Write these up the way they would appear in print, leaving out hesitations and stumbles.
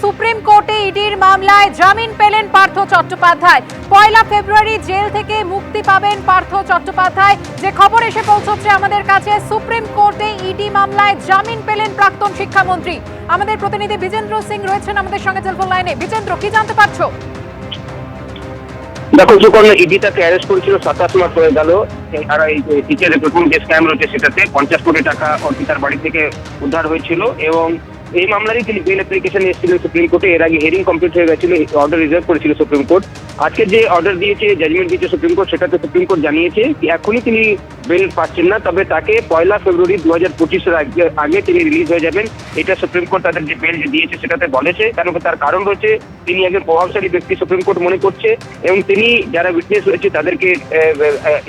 Supreme কোর্টে ইডির মামলায় জামিন পেলেন পার্থ চট্টোপাধ্যায়। 1 ফেব্রুয়ারি জেল থেকে মুক্তি পাবেন পার্থ চট্টোপাধ্যায়। যে খবর এসে পৌঁছচ্ছে আমাদের কাছে, সুপ্রিম কোর্টে ইডি মামলায় জামিন পেলেন প্রাক্তন শিক্ষামন্ত্রী। আমাদের প্রতিনিধি বিজেন্দ্র সিং রয়েছেন আমাদের সঙ্গে টেলিফোন লাইনে। বিজেন্দ্র, কি জানতে পারছো? দেখো, যখন ইডি তাকে অ্যারেস্ট করেছিল 27 মাস হয়ে গেল। আর এই টিচারের প্রথম যে স্ক্যাম রয়েছে সেটাতে 50 কোটি টাকা অর্পিতার বাড়ি থেকে উদ্ধার হয়েছিল এবং এই মামলারই তিনি বেল অ্যাপ্লিকেশন এসেছিলেন সুপ্রিম কোর্টে। এর আগে হিয়ারিং কমপ্লিট হয়ে গেছিল, অর্ডার রিজার্ভ করেছিল সুপ্রিম কোর্ট। আজকে যে অর্ডার দিয়েছে, জাজমেন্ট দিয়েছে সুপ্রিম কোর্ট, সেটাতে সুপ্রিম কোর্ট জানিয়েছে এখনই তিনি বেল পাচ্ছেন না, তবে তাকে 1 ফেব্রুয়ারি 2025-এর আগে তিনি রিলিজ হয়ে যাবেন। এটা সুপ্রিম কোর্ট তাদের যে বেল দিয়েছে সেটাতে বলেছে। তার কারণ রয়েছে, তিনি একজন প্রভাবশালী ব্যক্তি সুপ্রিম কোর্ট মনে করছে এবং তিনি যারা উইটনেস রয়েছে তাদেরকে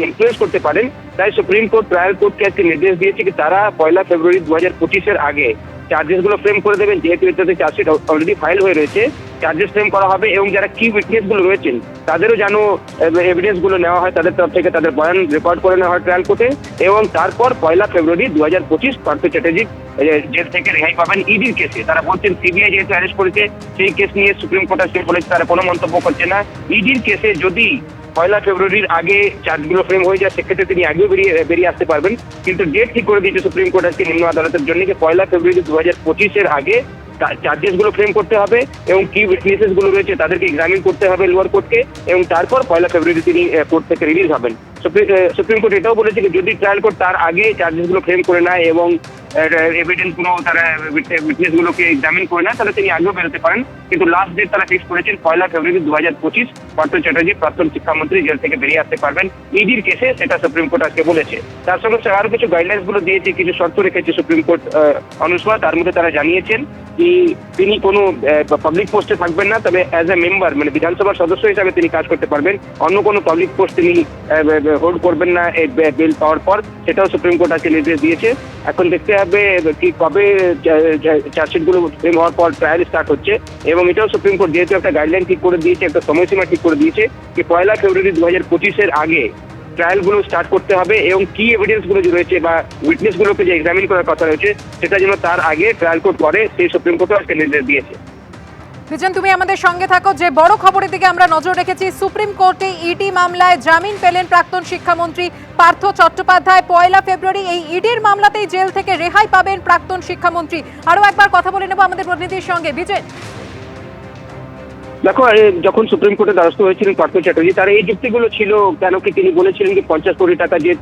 ইনফ্লুয়েন্স করতে পারেন। তাই সুপ্রিম কোর্ট ট্রায়াল কোর্টকে আজকে নির্দেশ দিয়েছে কি তারা 1 ফেব্রুয়ারি 2025-এর আগে চার্জেস গুলো ফ্রেম করে দেবেন। যেহেতু এটাতে চার্জশিট অলরেডি ফাইল হয়ে রয়েছে, চার্জেস ফ্রেম করা হবে এবং যারা কি উইটনেস গুলো রয়েছেন তাদেরও যেন এভিডেন্স গুলো নেওয়া হয়, তাদের তরফ থেকে তাদের বয়ান রেকর্ড করে নেওয়া হয় ট্রায়াল কোর্টে। এবং তারপর 1 ফেব্রুয়ারি 2025 পার্থ চ্যাটার্জি জেল থেকে রেহাই পাবেন ইডির কেসে। তারা বলছেন সিবিআই যেহেতু অ্যারেস্ট করেছে সেই কেস নিয়ে সুপ্রিম কোর্ট আজকে বলেছে তারা কোনো মন্তব্য করছে না। ইডির কেসে যদি 1 ফেব্রুয়ারির আগে চার্জগুলো ফ্রেম হয়ে যায় সেক্ষেত্রে তিনি আগেও বেরিয়ে আসতে পারবেন। কিন্তু ডেট ঠিক করে দিয়েছে সুপ্রিম কোর্ট আজকে নিম্ন আদালতের জন্য যে 1 ফেব্রুয়ারি 2025-এর আগে চার্জেস গুলো ফ্রেম করতে হবে এবং কি উইটনেসেস গুলো রয়েছে তাদেরকে এক্সামিন করতে হবে লোয়ার কোর্টকে, এবং তারপর 1 ফেব্রুয়ারি তিনি কোর্ট থেকে রিলিজ হবেন। সুপ্রিম কোর্ট এটাও বলেছে যে যদি ট্রায়াল কোর্ট তার আগে চার্জেস গুলো ফ্রেম করে নেয় এবং এভিডেন্স গুলো তারা উইটনেস গুলোকে এক্সামিন করে নেয় তাহলে তিনি আগেও বেরোতে পারেন। কিন্তু লাস্ট ডেট তারা ফিক্স করেছেন 1 ফেব্রুয়ারি 2025। পার্থ চ্যাটার্জি প্রাক্তন শিক্ষামন্ত্রী জেল থেকে বেরিয়ে আসতে পারবেন ইডির কেসে, সেটা সুপ্রিম কোর্ট আজকে বলেছে। তার সঙ্গে আরো কিছু গাইডলাইন্স গুলো দিয়েছে, কিছু শর্ত রেখেছে সুপ্রিম কোর্ট অনুসারে। তার মধ্যে তারা জানিয়েছেন কি তিনি কোনো পাবলিক পোস্টে থাকবেন না, তবে অ্যাজ এ মেম্বার মানে বিধানসভার সদস্য হিসাবে তিনি কাজ করতে পারবেন। অন্য কোনো পাবলিক পোস্ট তিনি হোল্ড করবেন না এই বিল পাওয়ার পর, সেটাও সুপ্রিম কোর্ট আজকে নির্দেশ দিয়েছে। এখন দেখতে হবে কি কবে চার্জশিট গুলো ফ্রেম হওয়ার পর ট্রায়াল স্টার্ট হচ্ছে। এবং এটাও সুপ্রিম কোর্ট যেহেতু একটা গাইডলাইন ঠিক করে দিয়েছে, একটা সময়সীমা ঠিক করে দিয়েছে কি 1 ফেব্রুয়ারি 2025-এর আগে ট্রায়াল গুলো স্টার্ট করতে হবে এবং কি এভিডেন্স গুলো যে রয়েছে বা উইটনেস গুলোকে যে এক্সামিন করার কথা রয়েছে সেটা যেন তার আগে ট্রায়াল কোর্ট করে, সেই সুপ্রিম কোর্ট আজকে নির্দেশ দিয়েছে। বিজন, তুমি আমাদের সঙ্গে থাকো। যে বড় খবরের দিকে আমরা নজর রেখেছি, সুপ্রিম কোর্টে ইডি মামলায় জামিন পেলেন প্রাক্তন শিক্ষামন্ত্রী পার্থ চট্টোপাধ্যায়। 1 ফেব্রুয়ারি এই ইডির মামলাতেই জেল থেকে রেহাই পাবেন প্রাক্তন শিক্ষামন্ত্রী। আরো একবার কথা বলে নেব আমাদের প্রতিনিধির সঙ্গে। বিজয়, দেখো, যখন সুপ্রিম কোর্টে দ্বারস্থ হয়েছিলেন পার্থ চ্যাটার্জি, তার এই যুক্তিগুলো ছিল কেন কি তিনি বলেছিলেন যে 50 কোটি টাকা যে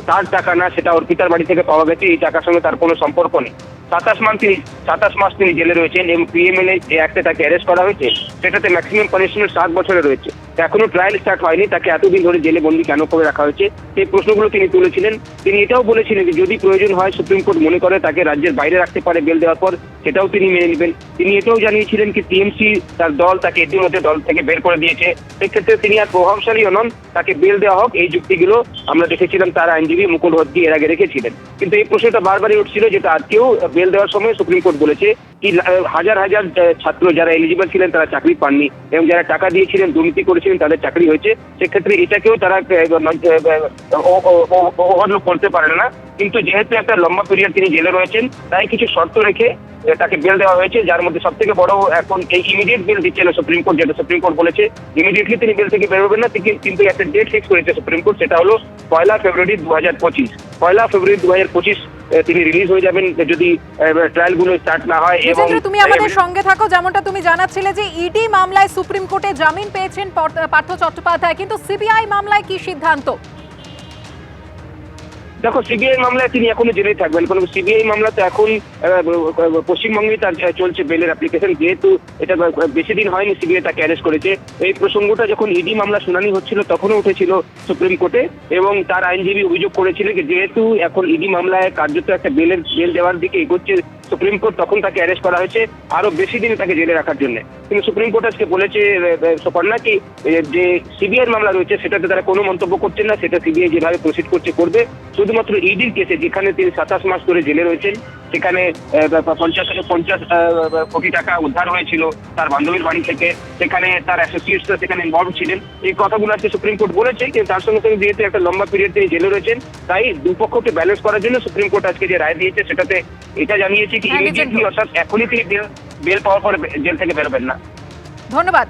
তার টাকা না, সেটা অর্পিতার বাড়ি থেকে পাওয়া গেছে, এই টাকার সঙ্গে তার কোনো সম্পর্ক নেই। 27 মাস তিনি জেলে রয়েছেন এবং পিএমএলএ যে অ্যাক্টে তাকে অ্যারেস্ট করা হয়েছে সেটাতে ম্যাক্সিমাম পানিশমেন্ট 7 বছরে রয়েছে। এখনো ট্রায়াল স্টার্ট হয়নি, তাকে এতদিন ধরে জেলে বন্দি কেন করে রাখা হয়েছে সেই প্রশ্নগুলো তিনি তুলেছিলেন। তিনি এটাও বলেছিলেন যে যদি প্রয়োজন হয় সুপ্রিম কোর্ট মনে করে তাকে রাজ্যের বাইরে রাখতে পারে বেল দেওয়ার পর, সেটাও তিনি মেনে নেবেন। তিনি এটাও জানিয়েছিলেন কি টিএমসি তার দল তাকে ইতিমধ্যে দল থেকে বের করে দিয়েছে, সেক্ষেত্রে তিনি আর প্রভাবশালীও নন, তাকে বেল দেওয়া হোক। এই যুক্তিগুলো আমরা দেখেছিলাম তার আইনজীবী মুকুল হোতকি এর আগে রেখেছিলেন। কিন্তু এই প্রশ্নটা বারবারই উঠছিল, যেটা আজকেও বেল দেওয়ার সময় সুপ্রিম কোর্ট বলেছে কি হাজার হাজার ছাত্র যারা এলিজিবল ছিলেন তারা চাকরি পাননি এবং যারা টাকা দিয়েছিলেন দুর্নীতি করেছিলেন তাদের চাকরি হয়েছে, সেক্ষেত্রে এটাকেও তারা ওভারলুক করতে পারেন না। কিন্তু যেহেতু একটা লম্বা পিরিয়ড তিনি জেলে রয়েছেন তাই কিছু শর্ত রেখে তাকে বেল দেওয়া হয়েছে, যার মধ্যে সব থেকে বড় এখন এই ইমিডিয়েট বেল দিচ্ছে না সুপ্রিম কোর্ট, যেটা সুপ্রিম কোর্ট বলেছে ইমিডিয়েটলি তিনি বেল থেকে বেরোবেন না, কিন্তু একটা ডেট ফিক্স করেছে সুপ্রিম কোর্ট, সেটা হলো 1 ফেব্রুয়ারি 2025। 1 ফেব্রুয়ারি 2025 তিনি রিলিজ হয়ে যাবেন যদি ট্রায়াল গুলো স্টার্ট না হয়। এবং তুমি আমাদের সঙ্গে থাকো। যেমনটা তুমি জানাচ্ছিলে যে ইডি মামলায় সুপ্রিম কোর্টে জামিন পেয়েছেন পার্থ চট্টোপাধ্যায়, কিন্তু সিবিআই মামলায় কি সিদ্ধান্ত? দেখো, সিবিআই মামলায় তিনি এখনো জেলেই থাকবেন, কারণ সিবিআই মামলা তো এখন পশ্চিমবঙ্গে তার চলছে বেলের অ্যাপ্লিকেশন। যেহেতু এটা বেশি দিন হয়নি সিবিআই তাকে অ্যারেস্ট করেছে, এই প্রসঙ্গটা যখন ইডি মামলা শুনানি হচ্ছিল তখনও উঠেছিল সুপ্রিম কোর্টে এবং তার আইনজীবী অভিযোগ করেছিলেন যে যেহেতু এখন ইডি মামলায় কার্যত একটা বেল দেওয়ার দিকে এগোচ্ছে সুপ্রিম কোর্ট, তখন তাকে অ্যারেস্ট করা হয়েছে আরো বেশি দিন তাকে জেলে রাখার জন্য। কিন্তু সুপ্রিম কোর্ট আজকে বলেছে সুপর্ণা কি যে সিবিআই মামলা রয়েছে সেটাতে তারা কোনো মন্তব্য করছেন না, সেটা সিবিআই যেভাবে প্রসিড করছে করবে। শুধুমাত্র ইডির কেসে যেখানে তিনি 27 মাস ধরে জেলে রয়েছেন, সেখানে 50 কোটি টাকা উদ্ধার হয়েছিল তার বান্ধবীর বাড়ি থেকে, সেখানে তার অ্যাসোসিয়েটসরা সেখানে ইনভলভ ছিলেন, এই কথাগুলো আজকে সুপ্রিম কোর্ট বলেছে। কিন্তু তার সঙ্গে সঙ্গে যেহেতু একটা লম্বা পিরিয়ড তিনি জেলে রয়েছেন, তাই দুপক্ষকে ব্যালেন্স করার জন্য সুপ্রিম কোর্ট আজকে যে রায় দিয়েছে সেটাতে এটা জানিয়েছে ঠিক হ্যাঁ, ইমিডিয়েটলি অর্থাৎ এখনই তিনি বেল পাওয়ার পরে জেল থেকে বেরোবেন না। ধন্যবাদ।